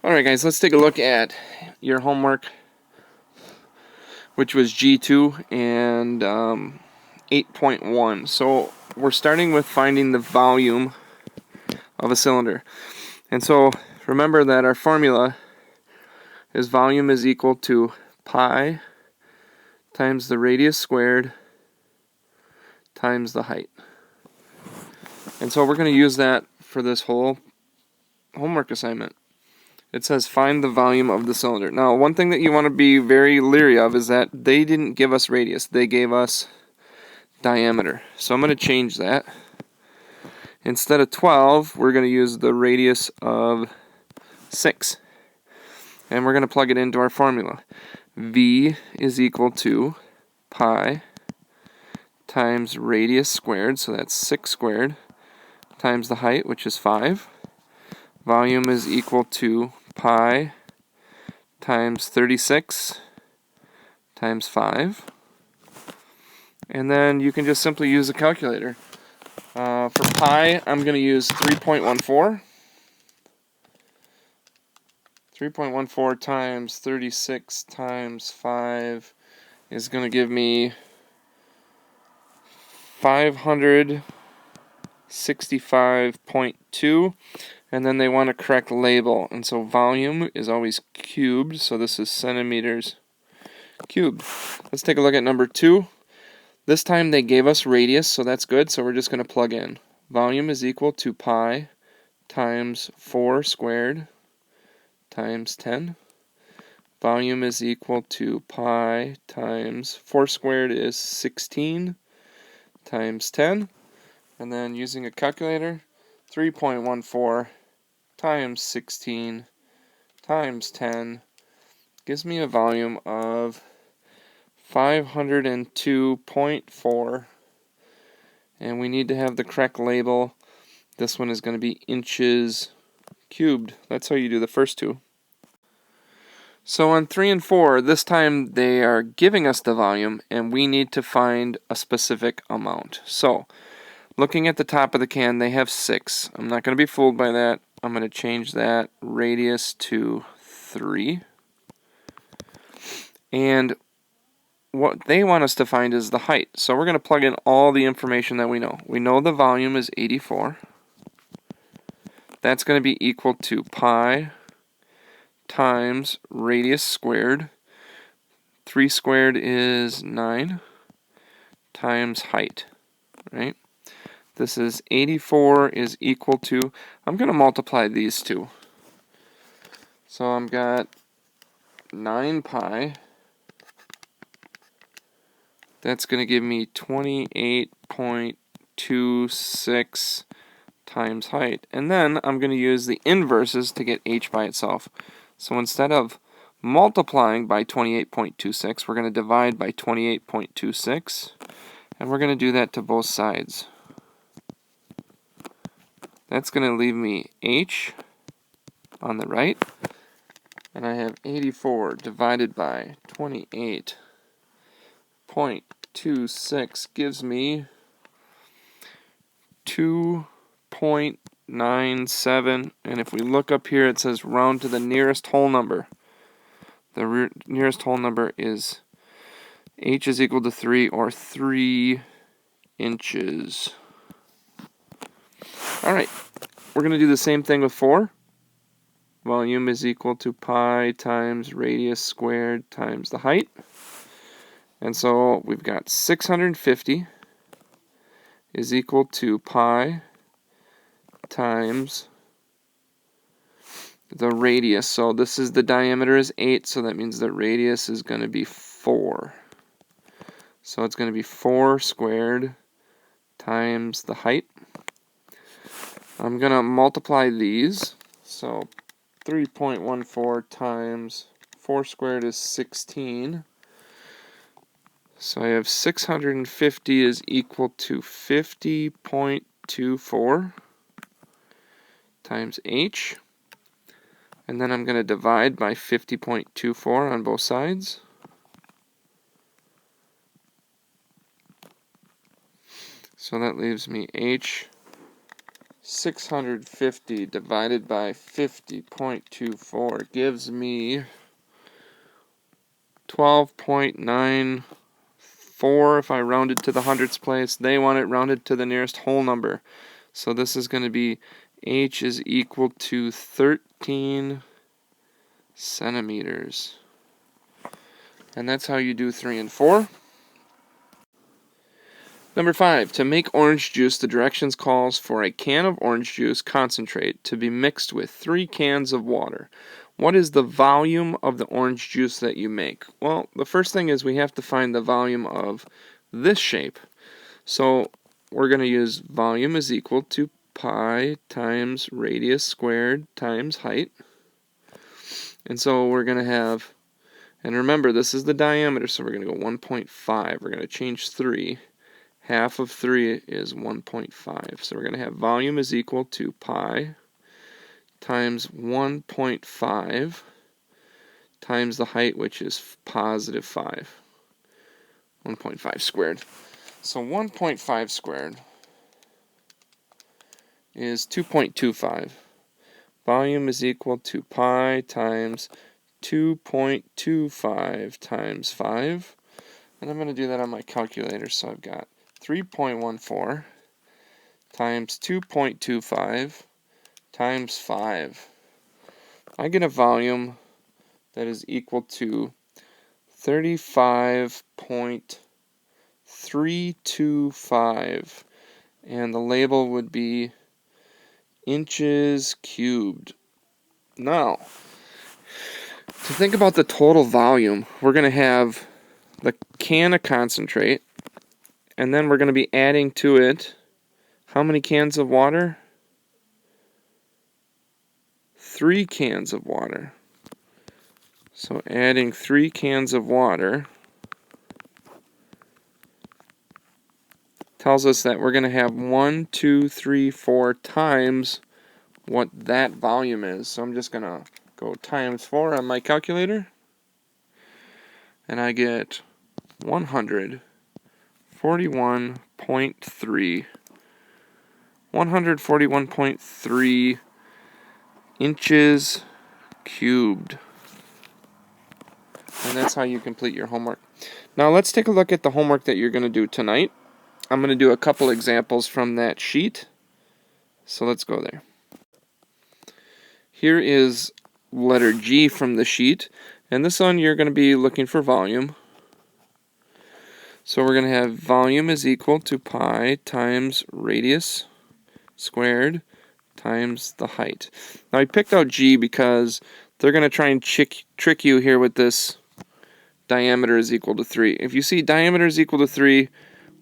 Alright guys, let's take a look at your homework, which was G2 and 8.1. So we're starting with finding the volume of a cylinder. And so remember that our formula is volume is equal to pi times the radius squared times the height. And so we're going to use that for this whole homework assignment. It says find the volume of the cylinder. Now, one thing that you want to be very leery of is that they didn't give us radius. They gave us diameter. So I'm going to change that. Instead of 12, we're going to use the radius of 6. And we're going to plug it into our formula. V is equal to pi times radius squared, so that's 6 squared, times the height, which is 5. Volume is equal to pi times 36 times 5. And then you can just simply use a calculator. For pi, I'm going to use 3.14. 3.14 times 36 times 5 is going to give me 565.2. And then they want a correct label. And so volume is always cubed. So this is centimeters cubed. Let's take a look at number 2. This time they gave us radius, so that's good. So we're just going to plug in. Volume is equal to pi times 4 squared times 10. Volume is equal to pi times 4 squared is 16 times 10. And then using a calculator, 3.14 times 16 times 10 gives me a volume of 502.4. And we need to have the correct label. This one is going to be inches cubed. That's how you do the first two. So on 3 and 4, this time they are giving us the volume, and we need to find a specific amount. So, looking at the top of the can, they have 6. I'm not going to be fooled by that. I'm going to change that radius to 3. And what they want us to find is the height. So we're going to plug in all the information that we know. We know the volume is 84. That's going to be equal to pi times radius squared. 3 squared is 9 times height, right? This is 84 is equal to, I'm going to multiply these two. So I've got 9 pi. That's going to give me 28.26 times height. And then I'm going to use the inverses to get h by itself. So instead of multiplying by 28.26, we're going to divide by 28.26. And we're going to do that to both sides. That's going to leave me h on the right. And I have 84 divided by 28.26 gives me 2.97. And if we look up here, it says round to the nearest whole number. The nearest whole number is h is equal to 3, or 3 inches. Alright, we're going to do the same thing with 4. Volume is equal to pi times radius squared times the height. And so we've got 650 is equal to pi times the radius. So this is the diameter is 8, so that means the radius is going to be 4. So it's going to be 4 squared times the height. I'm going to multiply these. So 3.14 times 4 squared is 16. So I have 650 is equal to 50.24 times h. And then I'm going to divide by 50.24 on both sides. So that leaves me h 650 divided by 50.24 gives me 12.94 if I round it to the hundredths place. They want it rounded to the nearest whole number. So this is going to be h is equal to 13 centimeters. And that's how you do 3 and 4. Number 5, to make orange juice, the directions calls for a can of orange juice concentrate to be mixed with 3 cans of water. What is the volume of the orange juice that you make? Well, the first thing is we have to find the volume of this shape. So we're going to use volume is equal to pi times radius squared times height. And so we're going to have, and remember this is the diameter, so we're going to go 1.5. We're going to change 3. Half of 3 is 1.5. So we're going to have volume is equal to pi times 1.5 times the height, which is positive 5. 1.5 squared. So 1.5 squared is 2.25. Volume is equal to pi times 2.25 times 5. And I'm going to do that on my calculator, so I've got 3.14 times 2.25 times 5. I get a volume that is equal to 35.325, and the label would be inches cubed. Now, to think about the total volume, we're going to have the can of concentrate, and then we're going to be adding to it how many cans of water? 3 cans of water. So adding 3 cans of water tells us that we're going to have 1, 2, 3, 4 times what that volume is. So I'm just going to go times 4 on my calculator, and I get 141.3 inches cubed. And that's how you complete your homework. Now let's take a look at the homework that you're going to do tonight. I'm going to do a couple examples from that sheet. So let's go there. Here is letter G from the sheet. And this one you're going to be looking for volume. So we're going to have volume is equal to pi times radius squared times the height. Now I picked out G because they're going to try and trick you here with this diameter is equal to 3. If you see diameter is equal to 3,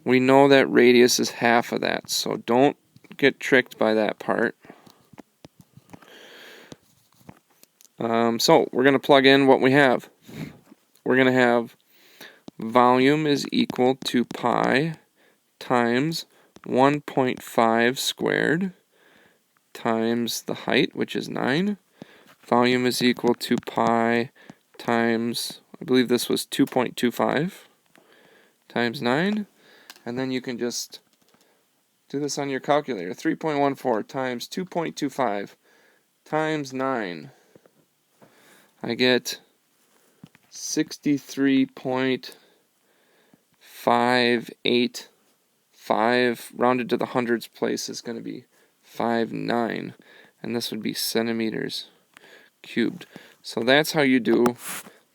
we know that radius is half of that. So don't get tricked by that part. So we're going to plug in what we have. We're going to have volume is equal to pi times 1.5 squared times the height, which is 9. Volume is equal to pi times, I believe this was 2.25 times 9. And then you can just do this on your calculator. 3.14 times 2.25 times 9. I get 63.585, rounded to the hundredths place is going to be 59, and this would be centimeters cubed. So that's how you do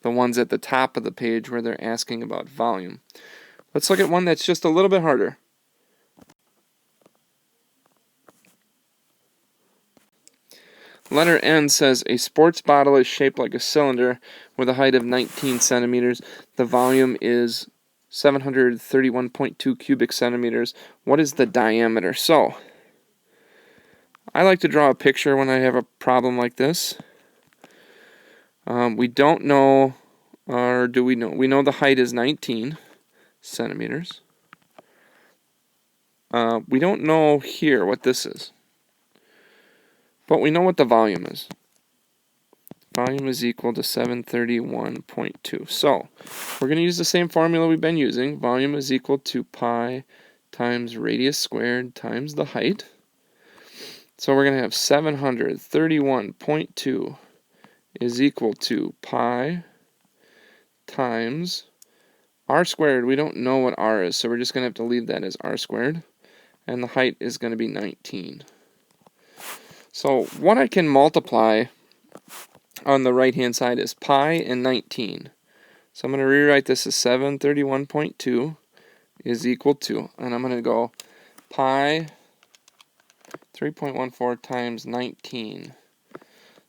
the ones at the top of the page where they're asking about volume. Let's look at one that's just a little bit harder. Letter N says a sports bottle is shaped like a cylinder with a height of 19 centimeters. The volume is 731.2 cubic centimeters. What is the diameter? So, I like to draw a picture when I have a problem like this. We don't know, or do we know? We know the height is 19 centimeters. We don't know here what this is. But we know what the volume is. Volume is equal to 731.2. So, we're going to use the same formula we've been using. Volume is equal to pi times radius squared times the height. So we're going to have 731.2 is equal to pi times r squared. We don't know what r is, so we're just going to have to leave that as r squared. And the height is going to be 19. So what I can multiply on the right hand side is pi and 19. So I'm going to rewrite this as 731.2 is equal to, and I'm going to go pi 3.14 times 19.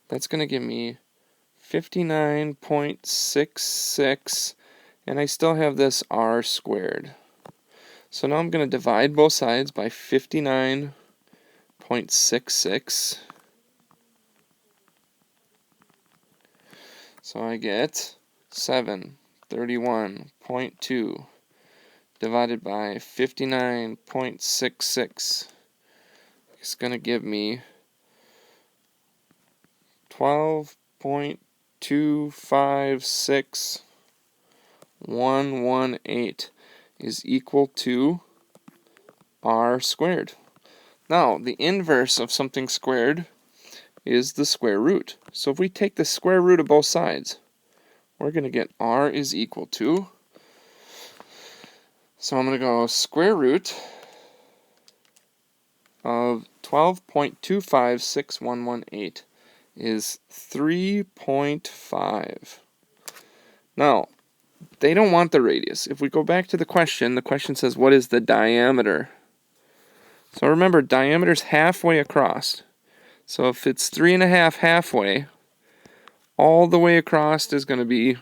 That's going to give me 59.66, and I still have this r squared. So now I'm going to divide both sides by 59.66. So I get 731.2 divided by 59.66. It's going to give me 12.256118 is equal to r squared. Now, the inverse of something squared is the square root. So if we take the square root of both sides, we're going to get r is equal to, so I'm going to go square root of 12.256118 is 3.5. Now, they don't want the radius. If we go back to the question says, what is the diameter? So remember, diameter's halfway across. So if it's 3.5 halfway, all the way across is going to be,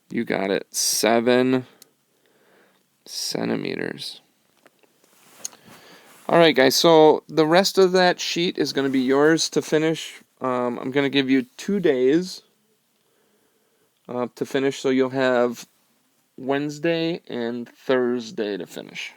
you got it, 7 centimeters. Alright guys, so the rest of that sheet is going to be yours to finish. I'm going to give you 2 days to finish, so you'll have Wednesday and Thursday to finish.